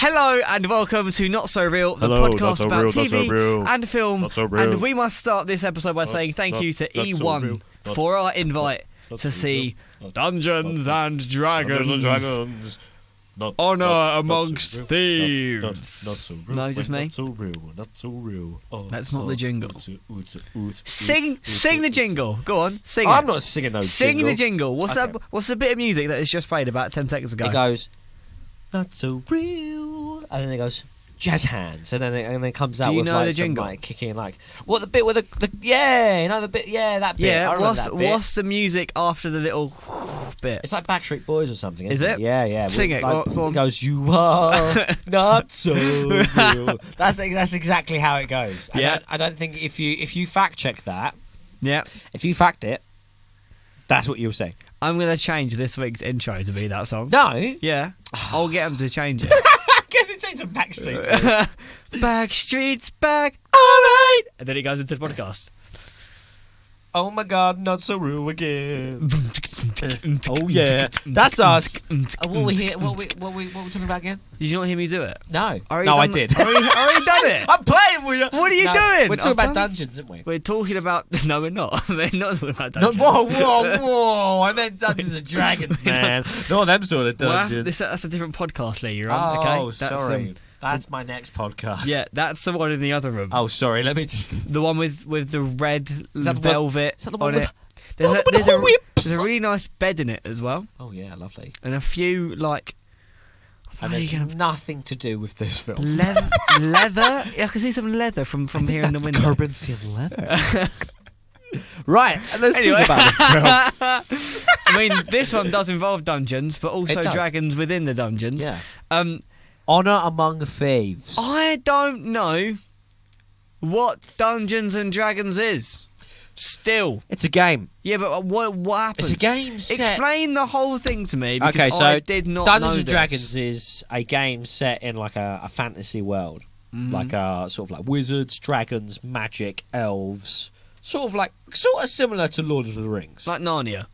Hello and welcome to Not So Real, the Hello, podcast Not So about Real, TV Not So Real. and film. Not So Real. And we must start this episode by saying thank you to Not So E1 Real. Not- for our invite Not to So see Real. Dungeons and Dragons. Dungeons and Dragons. Honor Not amongst so real. thieves. Not so real. No, just me. Not so real. Not so real. Oh, That's not the jingle. Oot. Sing the jingle. Go on, sing it. I'm not singing no Sing jingle. the jingle. What's Okay. that? What's the bit of music that is just played about 10 seconds ago? It goes, not so real, and then it goes, jazz hands, and then it comes out Do you with know like the some jingle? like kicking, like what the bit with the yeah, you know the bit, yeah, that bit. I Yeah, remember that bit. what's the music after the little bit? It's like Backstreet Boys or something. Is Isn't it? Yeah, yeah. Sing With, it, like, go on. It goes, you are not so real. That's exactly how it goes. Yeah. I don't think if you fact check that, Yeah. if you fact it, that's what you'll say. I'm going to change this week's intro to be that song. No, Yeah. I'll get them to change it. get to change to Backstreet Boys. Backstreet's back, alright! And then it goes into the podcast. Oh my God, not so real again. Oh yeah, that's us. What we talking about again? Did you not hear me do it? No, Already no, I done- did. Already done it? I'm playing with you. What are you No, doing? We're talking I've about done- dungeons, aren't we? We're talking about... No, we're not. We're not talking about No, dungeons. whoa! I meant Dungeons and Dragons, man. Not them sort of Well, dungeons. that's a different podcast, Lee. You're on, okay? Oh, That's, sorry. That's my next podcast. yeah, that's the one in the other room. Oh, sorry. Let me just. The one with the red that the one- velvet is that the one on with- it. There's a, with there's, the a, whips? there's a really nice bed in it as well. Oh yeah, lovely. And a few, like... And How are you there's gonna... nothing to do with this film. Leather? Yeah, I can see some leather from here in the window. Corinthian leather. Right, let's Anyway. talk about the film. I mean, this one does involve dungeons, but also It does. dragons within the dungeons. Yeah. Um, Honor Among Thieves. I don't know what Dungeons and Dragons is. Still. It's a game. Yeah, but what happens? It's a game set. Explain the whole thing to me, because Okay, so I did not Dungeons know and this. Dragons is a game set in like a fantasy world, like a sort of like wizards, dragons, magic, elves, sort of similar to Lord of the Rings. Like Narnia.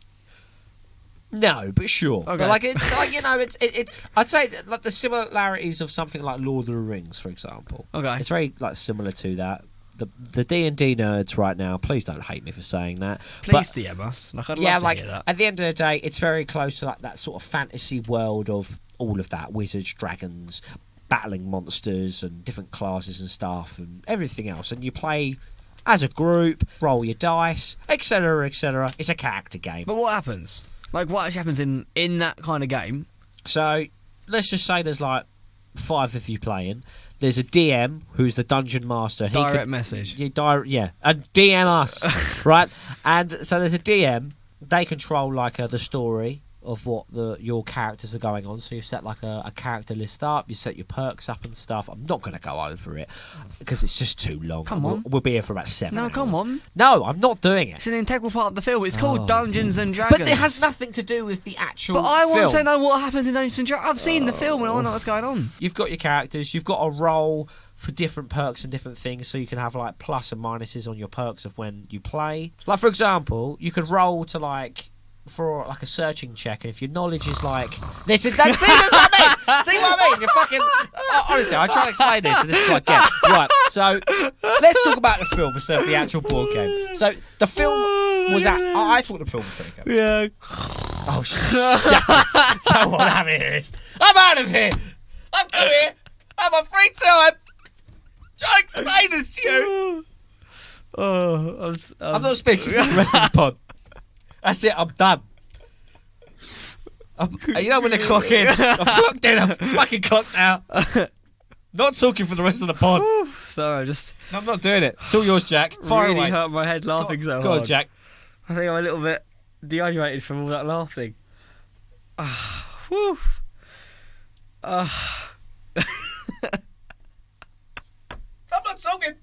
No, but sure. Okay. But like it I'd say like the similarities of something like Lord of the Rings, for example. Okay. It's very like similar to that. The D&D nerds right now, please don't hate me for saying that. Please DM us. Like, I'd Yeah, love to like hear that. at the end of the day, it's very close to like that sort of fantasy world of all of that: wizards, dragons, battling monsters, and different classes and stuff, and everything else. And you play as a group, roll your dice, etc., etc. It's a character game. But what happens? Like, what actually happens in that kind of game? So let's just say there's like 5 of you playing. There's a DM who's the dungeon master. Direct message. And DM us, right? And so there's a DM. They control like the story of what your characters are going on. So you've set like a character list up. You set your perks up and stuff. I'm not going to go over it because it's just too long. Come on. We'll be here for about 7 No, hours. come on. No, I'm not doing it. It's an integral part of the film. It's called Dungeons and Dragons. But it has nothing to do with the actual But I want film. to know what happens in Dungeons and Dragons. I've seen the film and I want to know what's going on. You've got your characters, you've got a role for different perks and different things, so you can have like plus and minuses on your perks of when you play. Like for example, you could roll to like for like a searching check, and if your knowledge is like this is that's see what I mean? See what I mean? You're fucking honestly, I try to explain this and this is what I get. Right, so let's talk about the film instead of the actual board game. So the film was I thought the film was pretty good. Yeah. Oh shit. So what I'm here is I'm out of here. I'm coming here. I'm on free time. Try to explain this to you. Oh, I'm not speaking for the rest of the pod. That's it, I'm done. You know when they clock in? I've clocked in, I've fucking clocked out. Not talking for the rest of the pod. Sorry, I just I'm not doing it. It's all yours, Jack. Fire really away. hurt my head laughing so Go hard. on, Jack. I think I'm a little bit dehydrated from all that laughing. Whew. I'm not talking.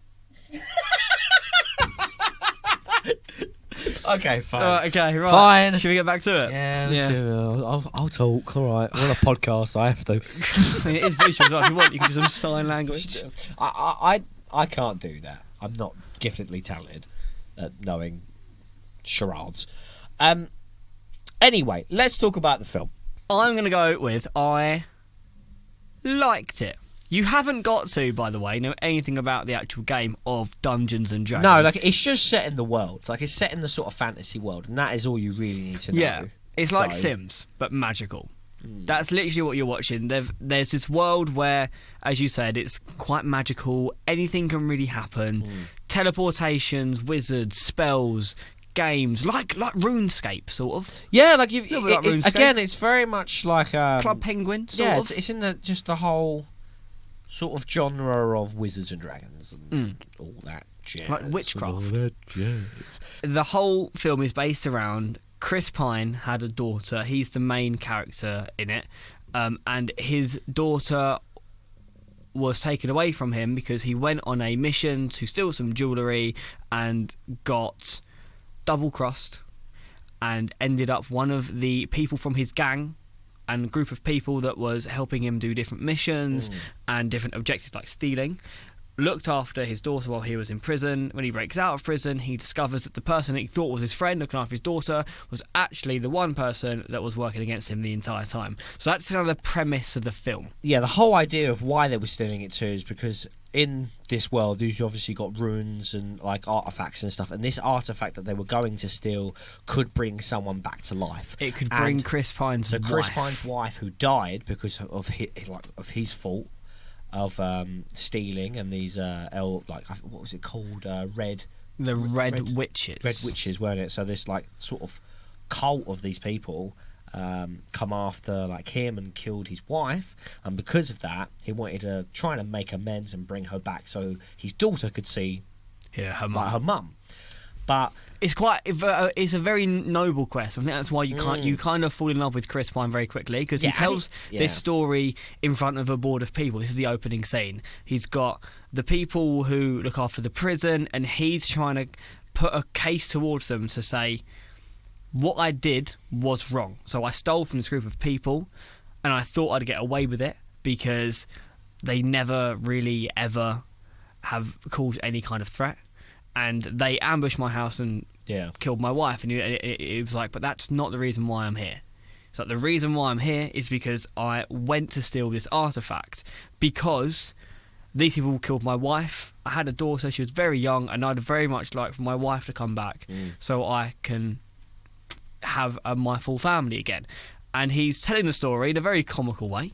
Okay, fine. Okay, right. Fine. Should we get back to it? Yeah. I'll talk. All right. We're on a podcast. I have to. I mean, it is visual as well. If you want, you can do some sign language. I can't do that. I'm not giftedly talented at knowing charades. Anyway, let's talk about the film. I'm going to go with I liked it. You haven't got to, by the way, know anything about the actual game of Dungeons and Dragons. No, like it's just set in the world. Like it's set in the sort of fantasy world, and that is all you really need to know. Yeah, it's like So- Sims, but magical. That's literally what you're watching. There's this world where, as you said, it's quite magical. Anything can really happen. Teleportations, wizards, spells, games, like RuneScape, sort of. Yeah, like you've Little bit like RuneScape. again, it's very much like Club Penguin, sort yeah, of. it's in just the whole sort of genre of wizards and dragons and all that jazz. Like witchcraft. All that jazz. The whole film is based around Chris Pine had a daughter. He's the main character in it, and his daughter was taken away from him because he went on a mission to steal some jewellery and got double-crossed and ended up one of the people from his gang and group of people that was helping him do different missions and different objectives like stealing, looked after his daughter while he was in prison. When he breaks out of prison, he discovers that the person he thought was his friend looking after his daughter was actually the one person that was working against him the entire time. So that's kind of the premise of the film. Yeah, the whole idea of why they were stealing it too is because in this world, you've obviously got runes and like artifacts and stuff, and this artifact that they were going to steal could bring someone back to life. It could bring And Chris Pine's so wife. Chris Pine's wife, who died because of his fault of stealing, and these what was it called, red Red Witches. weren't it? So this like sort of cult of these people come after like him and killed his wife, and because of that he wanted to try and make amends and bring her back so his daughter could see Yeah, her like mum. her mum. But It's it's a very noble quest. I think that's why you kind of fall in love with Chris Pine very quickly, because Yeah, he tells and this story in front of a board of people. This is the opening scene. He's got the people who look after the prison, and he's trying to put a case towards them to say, what I did was wrong. So I stole from this group of people, and I thought I'd get away with it because they never really ever have caused any kind of threat. And they ambushed my house and yeah, killed my wife. And it was like, but that's not the reason why I'm here. It's like, the reason why I'm here is because I went to steal this artifact because these people killed my wife. I had a daughter, she was very young, and I'd very much like for my wife to come back so I can have my full family again. And he's telling the story in a very comical way.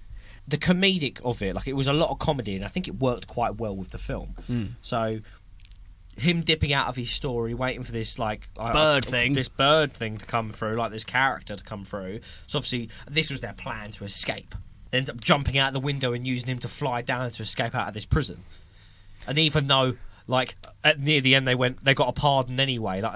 the comedic of it, like it was a lot of comedy, and I think it worked quite well with the film. So him dipping out of his story, waiting for this Bird thing to come through, like this character to come through. So obviously this was their plan to escape. They ended up jumping out the window and using him to fly down to escape out of this prison. And even though, like, near the end they got a pardon anyway, they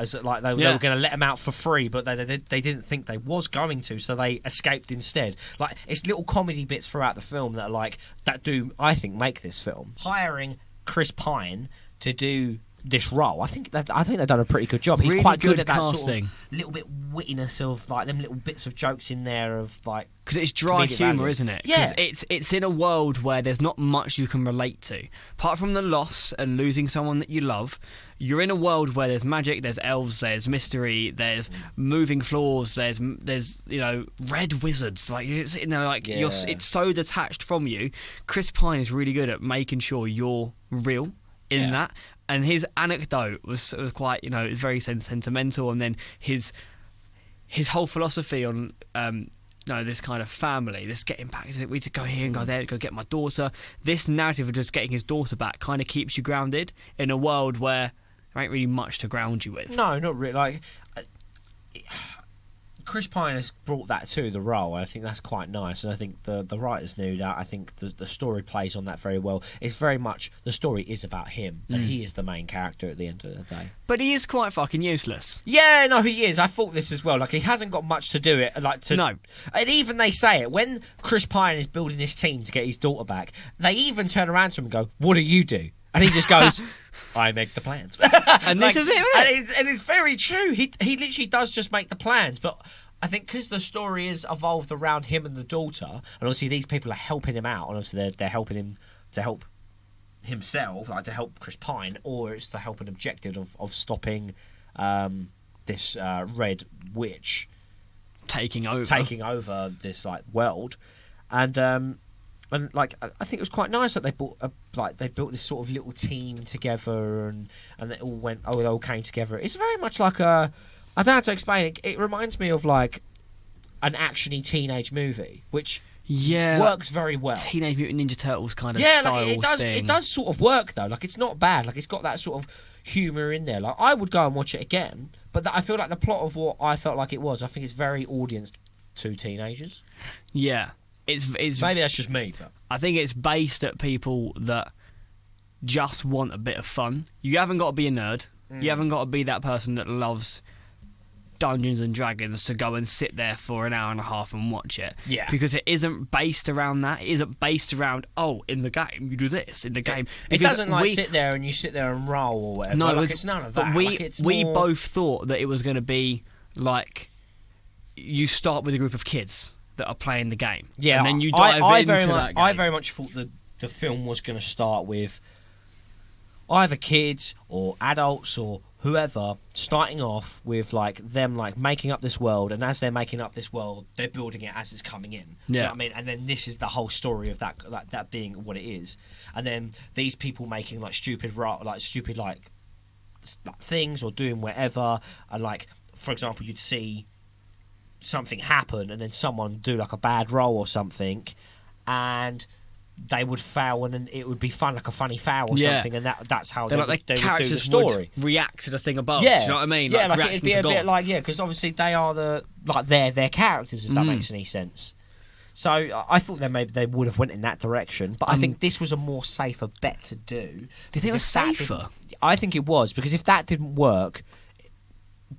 were going to let him out for free, but they didn't think they was going to, so they escaped instead. Like, it's little comedy bits throughout the film that do, I think, make this film. Hiring Chris Pine to do this role, I think they've done a pretty good job. He's Really quite good good at that casting. sort of little bit wittiness of like them little bits of jokes in there of like, because it's dry comedic humour, value. isn't it? Yeah. 'Cause it's in a world where there's not much you can relate to. Apart from the loss and losing someone that you love, you're in a world where there's magic, there's elves, there's mystery, there's moving floors, there's red wizards. Like, you're sitting there like Yeah. it's so detached from you. Chris Pine is really good at making sure you're real in that. And his anecdote was quite, it's very sentimental. And then his whole philosophy on this kind of family, this getting back, we need to go here and go there, go get my daughter. This narrative of just getting his daughter back kind of keeps you grounded in a world where there ain't really much to ground you with. no, not really. Like, Chris Pine has brought that to the role, and I think that's quite nice. And I think the writers knew that. I think the story plays on that very well. It's very much, the story is about him, and he is the main character at the end of the day. But he is quite fucking useless. Yeah, no, he is. I thought this as well. Like, he hasn't got much to do it. No. And even they say it when Chris Pine is building this team to get his daughter back. They even turn around to him and go, "What do you do?" And he just goes, "I make the plans." And this is it, isn't it? And it's very true. He literally does just make the plans. But I think because the story is evolved around him and the daughter, and obviously these people are helping him out, and obviously they're helping him to help himself, like to help Chris Pine, or it's to help an objective of stopping this red witch Taking over. taking over this like world. And And like I think it was quite nice that they built this sort of little team together, and they all came together. It's very much like I don't know how to explain it. It reminds me of like an actiony teenage movie, which works very well. Teenage Mutant Ninja Turtles kind of like style it does. thing. It does sort of work though. Like it's not bad. Like it's got that sort of humour in there. Like I would go and watch it again, but I feel like the plot of what I felt like it was, I think it's very audience to teenagers. Yeah. It's maybe that's just me, but I think it's based at people that just want a bit of fun. You haven't got to be a nerd. You haven't got to be that person that loves Dungeons and Dragons to go and sit there for an hour and a half and watch it. Yeah. Because it isn't based around that. It isn't based around, in the game you do this. In the game, it doesn't sit there and roll or whatever. No, it's none of that. But we both thought that it was going to be like you start with a group of kids that are playing the game. Yeah, and then you dive into that game. I very much thought the film was going to start with either kids or adults or whoever starting off with like them like making up this world, and as they're making up this world, they're building it as it's coming in. Do you know what I mean? And then this is the whole story of that being what it is, and then these people making like stupid things or doing whatever, and like for example, you'd see something happen and then someone do like a bad roll or something, and they would fail, and then it would be fun, like a funny foul or something, and that's how they would do the story. Would react to the thing above. Yeah, do you know what I mean? Yeah, like it'd be a bit like because obviously they are they're characters, if that makes any sense. So I thought maybe they would have went in that direction, but I think this was a more safer bet to do. Do you think it was safer? I think it was, because if that didn't work,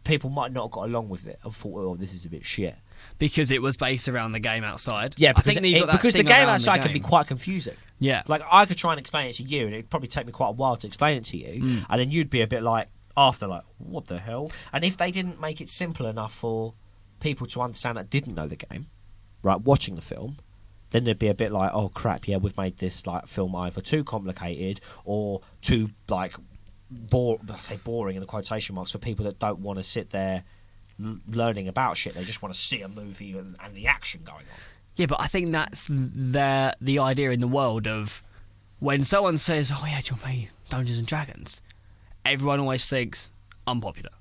people might not have got along with it and thought, "Oh, this is a bit shit." Because it was based around the game outside. Yeah, because, I think you've got that because the thing game around outside the can be game. quite confusing. Yeah. Like, I could try and explain it to you, and it'd probably take me quite a while to explain it to you, and then you'd be a bit like, after, like, what the hell? And if they didn't make it simple enough for people to understand that didn't know the game, right, watching the film, then they'd be a bit like, oh, crap, yeah, we've made this, like, film either too complicated or too, like, I say boring in the quotation marks, for people that don't want to sit there learning about shit. They just want to see a movie and the action going on. Yeah, but I think that's the idea in the world of when someone says, "Oh yeah, do you want to play Dungeons and Dragons?" Everyone always thinks unpopular.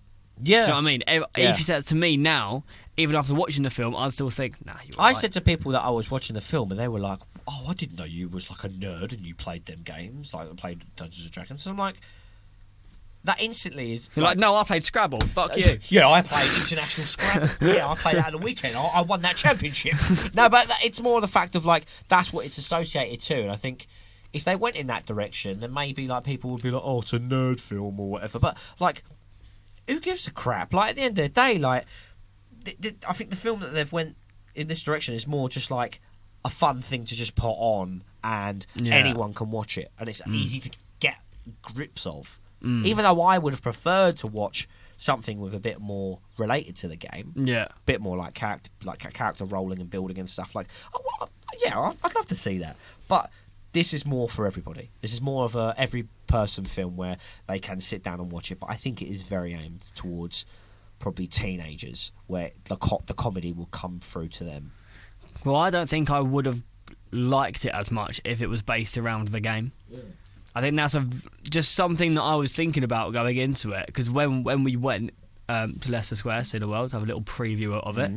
Yeah, do you know what I mean? If you said it to me now, even after watching the film, I'd still think, "Nah, you're right." I said to people that I was watching the film, and they were like, "Oh, I didn't know you was like a nerd and you played them games, like played Dungeons and Dragons." And I'm like, that instantly is... You're like, no, I played Scrabble. Fuck you. Yeah, I played International Scrabble. Yeah, I played that at the weekend. I won that championship. No, but it's more the fact of, like, that's what it's associated to. And I think if they went in that direction, then maybe, like, people would be like, oh, it's a nerd film or whatever. But, like, who gives a crap? Like, at the end of the day, like, I think the film that they've went in this direction is more just, like, a fun thing to just put on, and anyone can watch it. And it's easy to get grips of. Even though I would have preferred to watch something with a bit more related to the game, Yeah. a bit more like character rolling and building and stuff. Like, I'd love to see that. But this is more for everybody. This is more of a every person film where they can sit down and watch it. But I think it is very aimed towards probably teenagers, where the comedy will come through to them. Well, I don't think I would have liked it as much if it was based around the game. Yeah. I think that's just something that I was thinking about going into it, because when we went to Leicester Square Cineworld to have a little preview of it,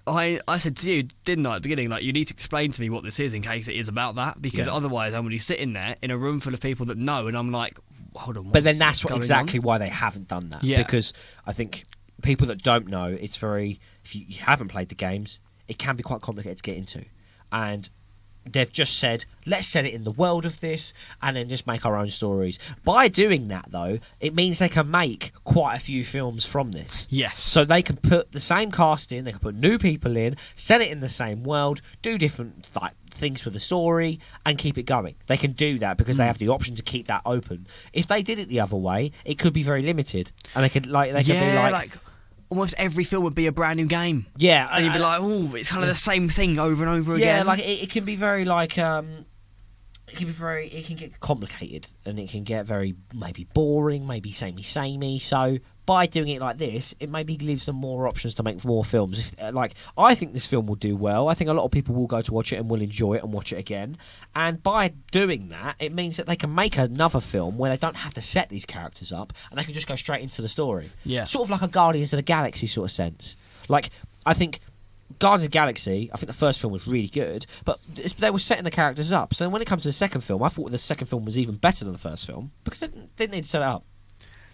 I said to you, didn't I, at the beginning, like, you need to explain to me what this is in case it is about that, because otherwise I'm going to be sitting there in a room full of people that know, and I'm like, hold on, but then that's exactly why they haven't done that. Yeah. Because I think people that don't know, it's very, if you haven't played the games, it can be quite complicated to get into. And they've just said, let's set it in the world of this and then just make our own stories. By doing that, though, it means they can make quite a few films from this. Yes. So they can put the same cast in, they can put new people in, set it in the same world, do different things with the story, and keep it going. They can do that because they have the option to keep that open. If they did it the other way, it could be very limited. And they could be like almost every film would be a brand new game. Yeah. And you'd be like, oh, it's kind of the same thing over and over again. Yeah, like it can be very like it can get complicated, and it can get very maybe boring, maybe samey. So by doing it like this, it maybe gives them more options to make more films. I think this film will do well. I think a lot of people will go to watch it and will enjoy it and watch it again. And by doing that, it means that they can make another film where they don't have to set these characters up and they can just go straight into the story. Yeah. Sort of like a Guardians of the Galaxy sort of sense. Like, I think Guardians of the Galaxy, I think the first film was really good, but they were setting the characters up. So when it comes to the second film, I thought the second film was even better than the first film because they didn't need to set it up.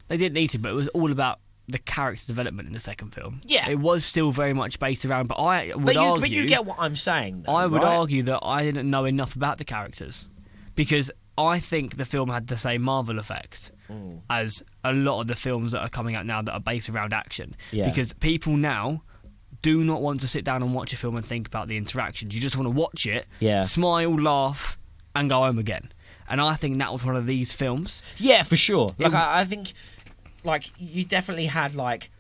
They didn't need to, but it was all about the character development in the second film. Yeah. It was still very much based around, but I would argue... But you get what I'm saying, though, I would right? argue that I didn't know enough about the characters because I think the film had the same Marvel effect as a lot of the films that are coming out now that are based around action. Yeah. Because people now do not want to sit down and watch a film and think about the interactions. You just want to watch it, smile, laugh, and go home again. And I think that was one of these films. Yeah, for sure. Like, I think... Like, you definitely had, like,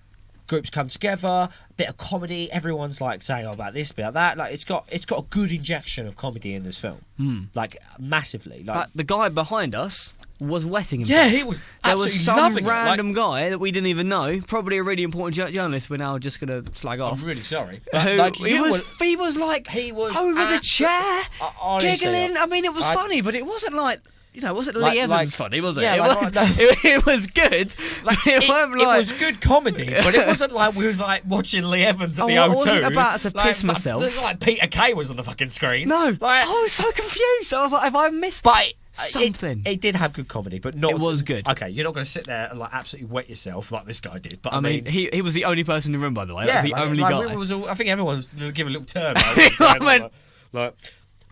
groups come together, bit of comedy, everyone's, like, saying about this, about that. Like, it's got a good injection of comedy in this film. Like, massively. Like, the guy behind us was wetting himself. yeah, he was There was absolutely some loving random guy that we didn't even know, probably a really important journalist we're now just going to slag off. I'm really sorry. Who, Like, he was like he was over the chair, honestly, giggling. I mean, it was funny, but it wasn't like... You know, it wasn't Like- Lee Evans like- funny, was it? yeah, it, like- was, like- it was good. Like, but it weren't like... was good comedy, but it wasn't like we was like watching Lee Evans at the I O2. wasn't about to piss like, myself. Like Peter Kay was on the fucking screen. No, like, I was so confused. I was like, have I missed but something? It did have good comedy, but not. It was good. Okay, you're not going to sit there and like absolutely wet yourself like this guy did. But I mean, he was the only person in the room, by the way. yeah, Like, the only guy. I think everyone was give a little turn. I went- like,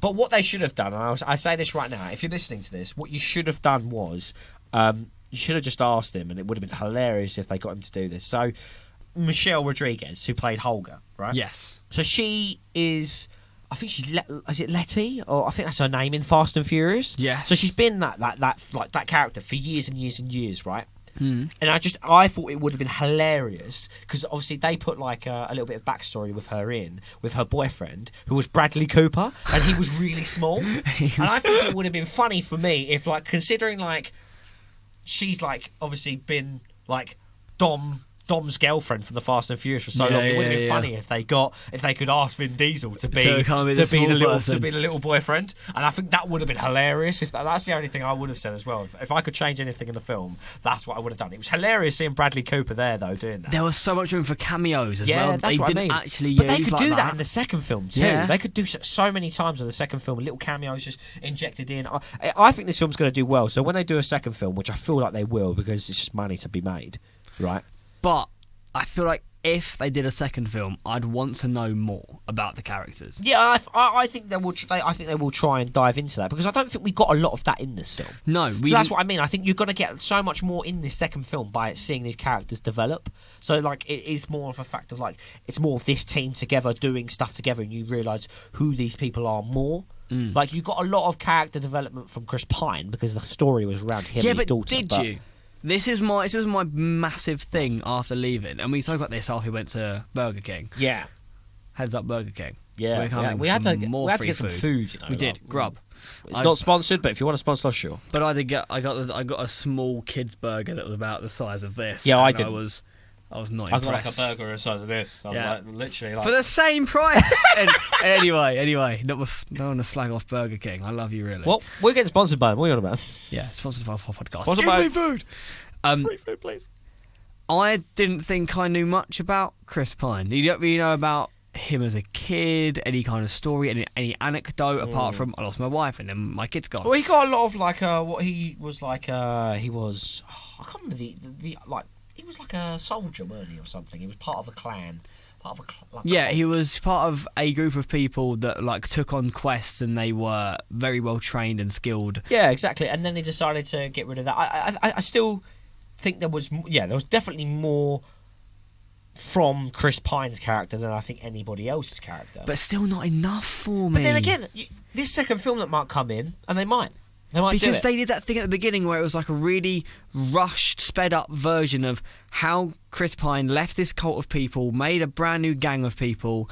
but what they should have done, and I say this right now, if you're listening to this, what you should have done was you should have just asked him, and it would have been hilarious if they got him to do this. So, Michelle Rodriguez, who played Holga, right? Yes. So she is, I think she's is it Letty, or I think that's her name in Fast and Furious. Yes. So she's been that character for years and years and years, right? And I thought it would have been hilarious because obviously they put like a little bit of backstory with her with her boyfriend who was Bradley Cooper, and he was really small. And I think it would have been funny for me if, like, considering like she's like obviously been like Dom's girlfriend from the Fast and Furious for so long. It would have been funny if they could ask Vin Diesel to be So it can't be the small person. to be the little boyfriend, and I think that would have been hilarious. If that's the only thing I would have said as well. If I could change anything in the film, that's what I would have done. It was hilarious seeing Bradley Cooper there though doing that. There was so much room for cameos as Yeah, well. that's They what didn't I mean. actually but use they could like do that that in the second film too. Yeah. They could do so many times in the second film, little cameos just injected in. I think this film's going to do well. So when they do a second film, which I feel like they will, because it's just money to be made, right? But I feel like if they did a second film, I'd want to know more about the characters. Yeah, I think they will. I think they will try and dive into that because I don't think we got a lot of that in this film. No, So that's what I mean. I think you're going to get so much more in this second film by seeing these characters develop. So like, it is more of a fact of like it's more of this team together doing stuff together, and you realise who these people are more. Like, you got a lot of character development from Chris Pine because the story was around him and his daughter. Did you? This was my massive thing after leaving, and we talked about this after we went to Burger King. Yeah. Heads up, Burger King. Yeah, We're coming we had for to more get free some food. You know, We did like, grub. It's not sponsored, but if you want to sponsor us, sure. But I got a small kids burger that was about the size of this. Yeah, I and did. I was not I got like a impressed. burger the size of this. I was Yeah. like, literally like For the same price. anyway, not want to slag off Burger King. I love you, really. well, we're getting sponsored by them. What are you on about? Yeah, sponsored by our podcast. Sponsored Give by- me food. Free food, please. I didn't think I knew much about Chris Pine. You don't really know about him as a kid, any kind of story, any anecdote apart from I lost my wife and then my kid's gone. Well, he got a lot of like what he was like. He was I can't remember the like he was like a soldier, weren't he, or something? He was part of a clan. Yeah, he was part of a group of people that like took on quests and they were very well trained and skilled. Yeah, exactly. And then they decided to get rid of that. I still think there was definitely more from Chris Pine's character than I think anybody else's character. But still not enough for me. But then again, this second film that might come in, and they might because do it. they did that thing at the beginning where it was like a really rushed, sped up version of how Chris Pine left this cult of people, made a brand new gang of people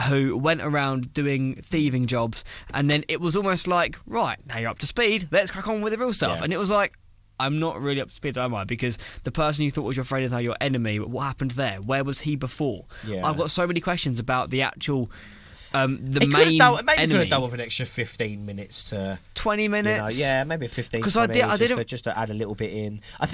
who went around doing thieving jobs, and then it was almost like, right, now you're up to speed, let's crack on with the real stuff. Yeah. And it was like, I'm not really up to speed, am I? Because the person you thought was your friend is now your enemy. But what happened there? Where was he before? Yeah. I've got so many questions about the actual, the It main maybe enemy. could have done with an extra 15 minutes to 20 minutes. yeah, maybe 15. 'Cause 20, I didn't. just to add a little bit in. I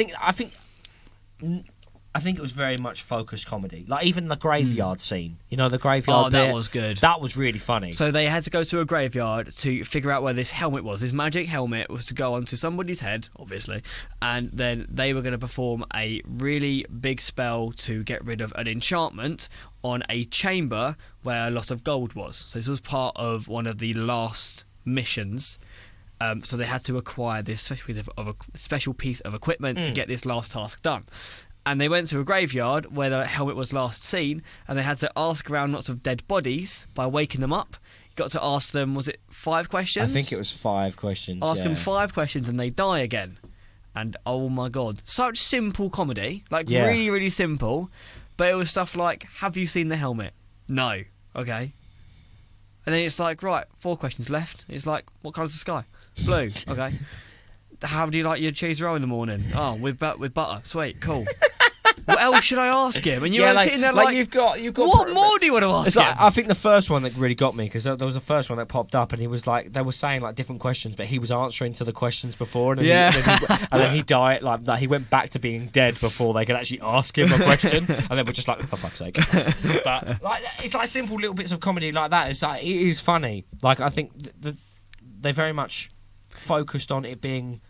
think it was very much focused comedy. Like even the graveyard scene. You know, the graveyard. Oh, that bit? was good. That was really funny. So they had to go to a graveyard to figure out where this helmet was. This magic helmet was to go onto somebody's head, obviously, and then they were going to perform a really big spell to get rid of an enchantment on a chamber where a lot of gold was. So this was part of one of the last missions. So they had to acquire this special piece of equipment to get this last task done. And they went to a graveyard where the helmet was last seen, and they had to ask around lots of dead bodies by waking them up. You got to ask them, was it 5 questions? I think it was 5 questions. Ask them 5 questions and they die again. And oh my god, such simple comedy. Like Yeah. really, really simple. But it was stuff like, have you seen the helmet? No. Okay. And then it's like, right, 4 questions left. It's like, what colour's the sky? Blue. Okay. How do you like your cheese roll in the morning? Oh, with butter. Sweet, cool. What else should I ask him? And you're sitting there like you've got. what more do you want to ask It's him? like, I think the first one that really got me, because there was the first one that popped up, and he was like, they were saying like different questions, but he was answering to the questions before, and then Yeah. and then he died. Like he went back to being dead before they could actually ask him a question, and then we're just like, for fuck's sake. But like, it's like simple little bits of comedy like that. It's like it is funny. Like I think they very much focused on it being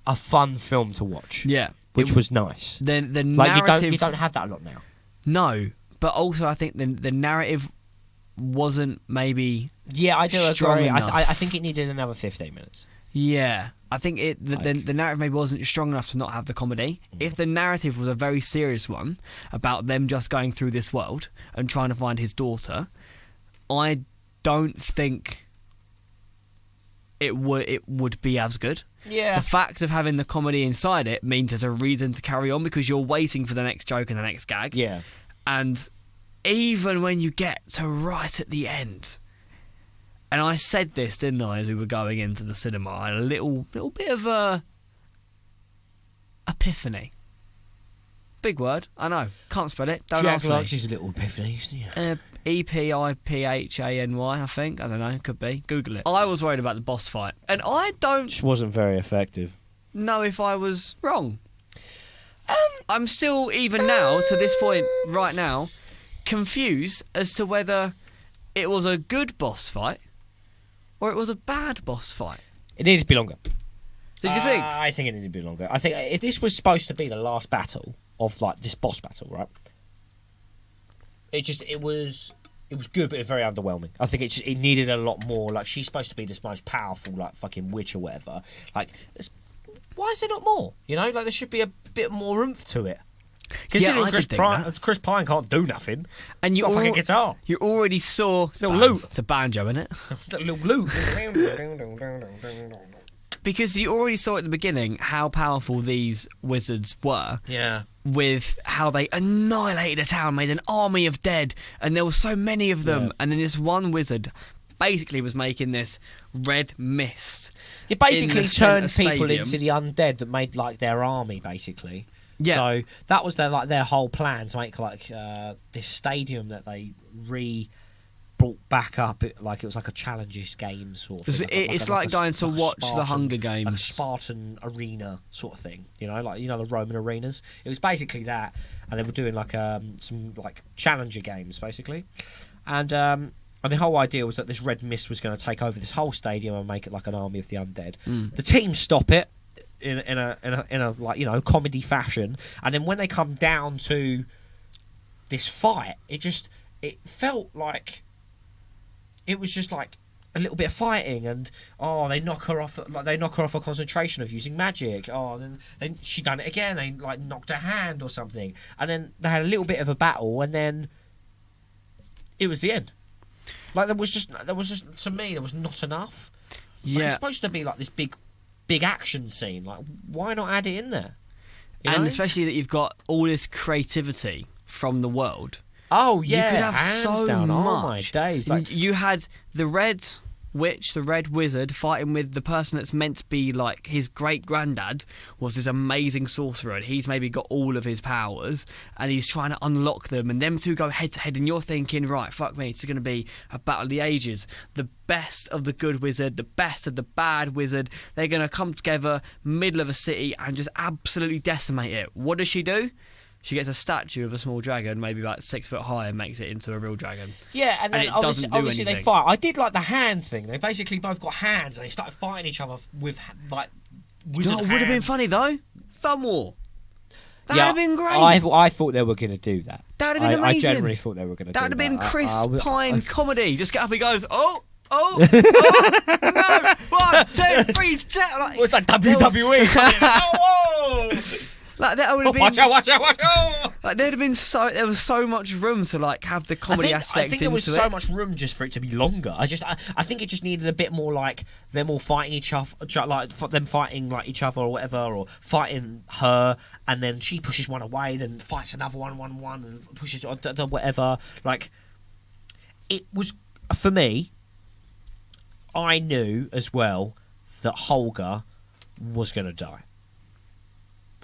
a fun film to watch. Yeah. Which was nice. The Like narrative... you don't have that a lot now. No, but also I think the narrative wasn't maybe... Yeah, I do strong agree. enough. I think it needed another 15 minutes. Yeah, I think the narrative maybe wasn't strong enough to not have the comedy. If the narrative was a very serious one about them just going through this world and trying to find his daughter, I don't think it would be as good. Yeah. The fact of having the comedy inside it means there's a reason to carry on because you're waiting for the next joke and the next gag. Yeah. And even when you get to right at the end, and I said this, didn't I, as we were going into the cinema, I had a little bit of a epiphany. Big word, I know. Can't spell it. Don't Jack ask me. likes his little epiphany, doesn't he? Epiphany, I think. I don't know. Could be. Google it. I was worried about the boss fight, and I don't Which wasn't very effective. know if I was wrong. I'm still, even now, to this point, right now, confused as to whether it was a good boss fight or it was a bad boss fight. It needed to be longer. Did you think? I think it needed to be longer. I think if this was supposed to be the last battle of like this boss battle, right? It was good, but it was very underwhelming. I think it needed a lot more. Like she's supposed to be this most powerful, like fucking witch or whatever. Like, why is there not more? You know, like there should be a bit more oomph to it. Considering I did think that. Chris Pine can't do nothing. And He's got a fucking guitar. You already saw little loot. It's a banjo, isn't it? Little loot. Because you already saw at the beginning how powerful these wizards were. Yeah. With how they annihilated a town, made an army of dead, and there were so many of them. Yeah. And then this one wizard basically was making this red mist. It basically in the centre turned people stadium. into the undead that made like their army, basically. Yeah. So that was their whole plan to make like this stadium that they brought back up. Like it was like a challenges game sort of thing. It's like going to watch the Hunger Games. Like a Spartan arena sort of thing. You know, like the Roman arenas. It was basically that, and they were doing like some like challenger games basically, and the whole idea was that this red mist was going to take over this whole stadium and make it like an army of the undead. The team stop it in a like comedy fashion, and then when they come down to this fight, it felt like it was just like a little bit of fighting, and they knock her off her concentration of using magic. Then she done it again. They like knocked her hand or something, and then they had a little bit of a battle, and then it was the end. Like there was just to me there was not enough. Like, it's supposed to be like this big action scene. Like why not add it in there? You And know? especially that you've got all this creativity from the world. Oh yeah, you could have hands so down. much. Oh my days! Like you had the red witch, the red wizard, fighting with the person that's meant to be like his great granddad, was this amazing sorcerer, and he's maybe got all of his powers, and he's trying to unlock them, and them two go head to head, and you're thinking, right, fuck me, it's going to be a battle of the ages. The best of the good wizard, the best of the bad wizard, they're going to come together, middle of a city, and just absolutely decimate it. What does she do? She gets a statue of a small dragon, maybe about 6 foot high, and makes it into a real dragon. Yeah, and then it doesn't do obviously they anything. fight. I did like the hand thing. They basically both got hands, and they started fighting each other with like wizard It would have been hands. funny though. Thumb war. That'd have been great. I thought they were going to do that. That'd have been I amazing. generally thought they were going to do that. That'd have been Chris I- Pine comedy. Just get up, he goes, oh, no, 1, 2, 3, step. Like, It's like WWE. Whoa! like that would have been. Watch out! Watch out! Watch out! Like there'd have been there was so much room to like have the comedy aspects I think there into was it. so much room just for it to be longer. I think it just needed a bit more like them all fighting each other, like them fighting like each other or whatever, or fighting her, and then she pushes one away, then fights another one, and pushes whatever. Like it was for me. I knew as well that Holger was going to die.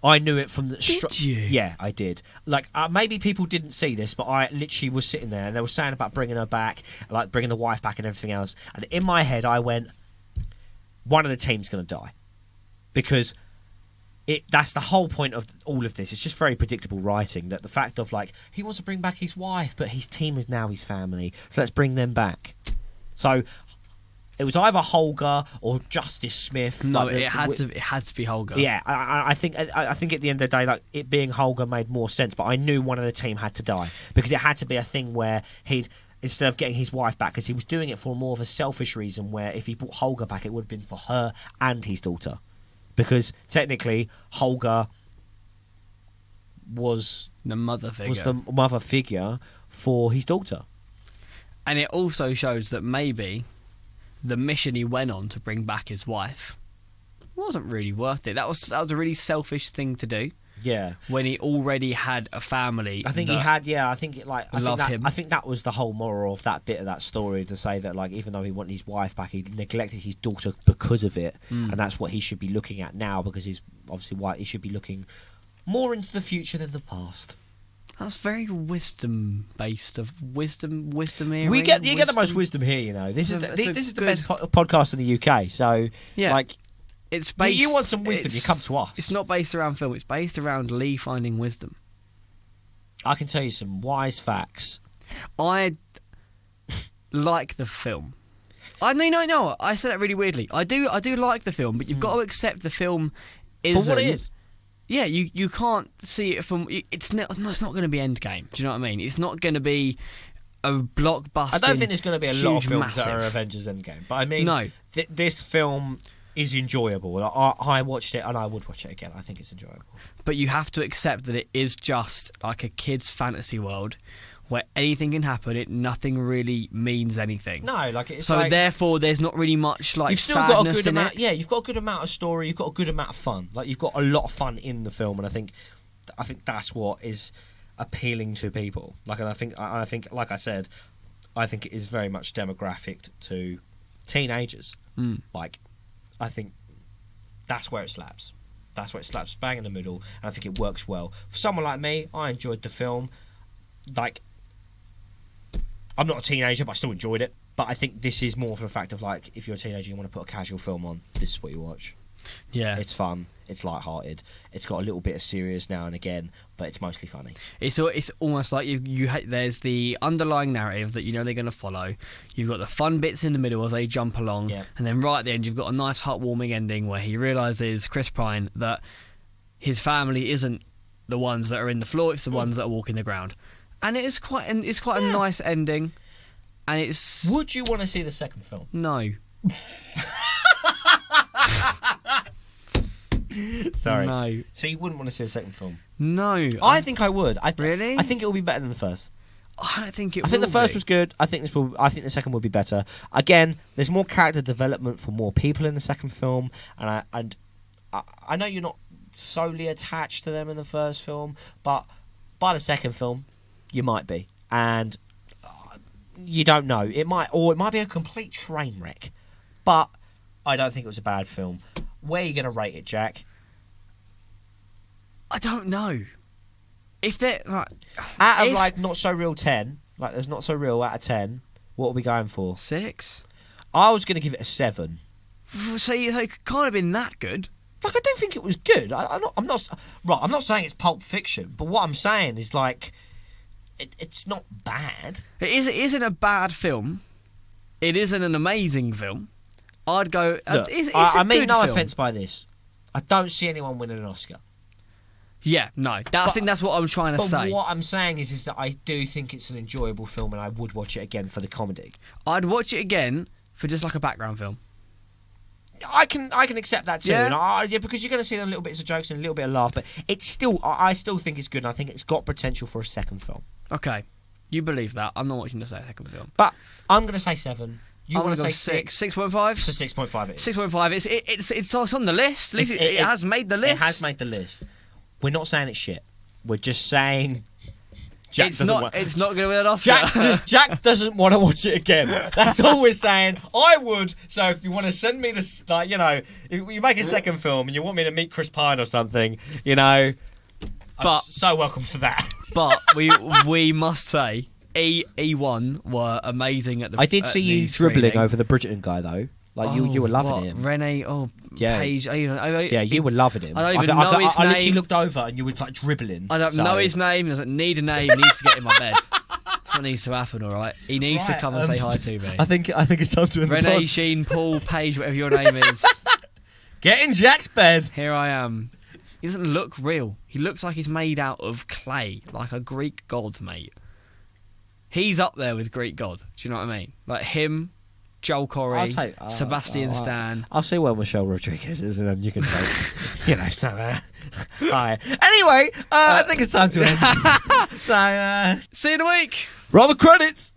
I knew it from the. Did you? Yeah, I did. Like maybe people didn't see this, but I literally was sitting there and they were saying about bringing her back, like bringing the wife back and everything else. And in my head, I went, one of the team's going to die, because that's the whole point of all of this. It's just very predictable writing. That the fact of like he wants to bring back his wife, but his team is now his family, so let's bring them back. So. It was either Holger or Justice Smith. No, like it had to be Holger. Yeah, I think at the end of the day, like it being Holger made more sense. But I knew one of the team had to die, because it had to be a thing where he'd, instead of getting his wife back, because he was doing it for more of a selfish reason, where if he brought Holger back, it would have been for her and his daughter, because technically Holger was the mother figure. the mother figure for his daughter. And it also shows that maybe the mission he went on to bring back his wife wasn't really worth it. That was a really selfish thing to do Yeah. when he already had a family. I think he that had, yeah. I think it, like, loved him. I think that was the whole moral of that bit of that story, to say that like even though he wanted his wife back, he neglected his daughter because of it, and that's what he should be looking at now, because he's obviously white. He should be looking more into the future than the past. That's very wisdom based. Of wisdom here. You get the most wisdom here. You know, this is That's this a is the good- best podcast in the UK. So Yeah. like, It's based. you want some wisdom, you come to us. It's not based around film. It's based around Lee finding wisdom. I can tell you some wise facts. I like the film. No. I said that really weirdly. I do like the film, but you've got to accept the film isn't For what it is. Yeah, you can't see it from. It's not going to be Endgame. Do you know what I mean? It's not going to be a blockbuster. I don't think there's going to be a lot of huge, films that are massive. Avengers Endgame, but I mean, No. This film is enjoyable. Like, I watched it and I would watch it again. I think it's enjoyable. But you have to accept that it is just like a kid's fantasy world where anything can happen. Nothing really means anything. No, like it's So like, therefore, there's not really much like you've still got a sadness good in amount. it. Yeah, you've got a good amount of story. You've got a good amount of fun. Like you've got a lot of fun in the film, and I think that's what is appealing to people. Like, and I think, like I said, I think it is very much demographic to teenagers. Like, I think that's where it slaps. That's where it slaps bang in the middle, and I think it works well. For someone like me, I enjoyed the film. Like, I'm not a teenager, but I still enjoyed it. But I think this is more for the fact of, like, if you're a teenager, you want to put a casual film on, this is what you watch. Yeah, It's fun. It's light-hearted. It's got a little bit of serious now and again, but it's mostly funny. it's almost like there's the underlying narrative that you know they're going to follow. You've got the fun bits in the middle as they jump along, Yeah. and then right at the end you've got a nice heartwarming ending where he realizes, Chris Pine, that his family isn't the ones that are in the floor; it's the ones that are walking the ground, and it's quite a nice ending. And it's Would you want to see the second film? no. Sorry. No. So you wouldn't want to see a second film? No. I think I would. Really? I think it will be better than the first. I don't think it I think the will first be. was good. I think the second will be better. Again, there's more character development for more people in the second film, and I know you're not solely attached to them in the first film, but by the second film, you might be, and you don't know. It might be a complete train wreck. but I don't think it was a bad film. Where are you going to rate it, Jack? I don't know. If they're like, Out of if- like not so real 10, like there's not so real out of 10. What are we going for? 6. I was going to give it a 7. So it can't have been that good. Like I don't think it was good. I'm not saying it's Pulp Fiction, but what I'm saying is like, it's not bad. It isn't a bad film. It isn't an amazing film. I'd go. Look, It's I a mean good no film. offense by this. I don't see anyone winning an Oscar. Yeah, no. I think that's what I'm trying to But say. what I'm saying is that I do think it's an enjoyable film, and I would watch it again for the comedy. I'd watch it again for just like a background film. I can accept that too, Yeah? and because you're going to see the little bits of jokes and a little bit of laugh, but it's still I still think it's good, and I think it's got potential for a second film. Okay, you believe that? I'm not watching the second film. But I'm going to say 7. You I'm want gonna to say go 6? 6.5. So 6.5 it is. 6.5. It's on the list. At least it has made the list. It has made the list. We're not saying it's shit. We're just saying It's not going to win an Oscar. Jack doesn't want to watch it again. That's all we're saying. I would. So if you want to send me this, like, you know, if you make a second film and you want me to meet Chris Pine or something, you know, But- I'm so welcome for that. But we must say E1 were amazing at the. I did at see the you dribbling screening. over the Bridgerton guy though. Like you were loving what? him. Renee, Yeah. Paige. Yeah, you were loving him. I don't even know his I literally name. looked over and you were like dribbling. I don't So- know his name. He doesn't need a name. He needs to get in my bed. That's what needs to happen. All right. He needs to Right, come and say hi to me. I think it's time to end the Renee, pod. Sheen, Paul, Paige, whatever your name is. Get in Jack's bed. Here I am. He doesn't look real. He looks like he's made out of clay, like a Greek god, mate. He's up there with Greek god. Do you know what I mean? Like him, Joel Corey, Sebastian Stan. I'll see where Michelle Rodriguez is, and then you can take, you know, so, hi. Anyway, I think it's time to end. So, See you in a week. roll the credits.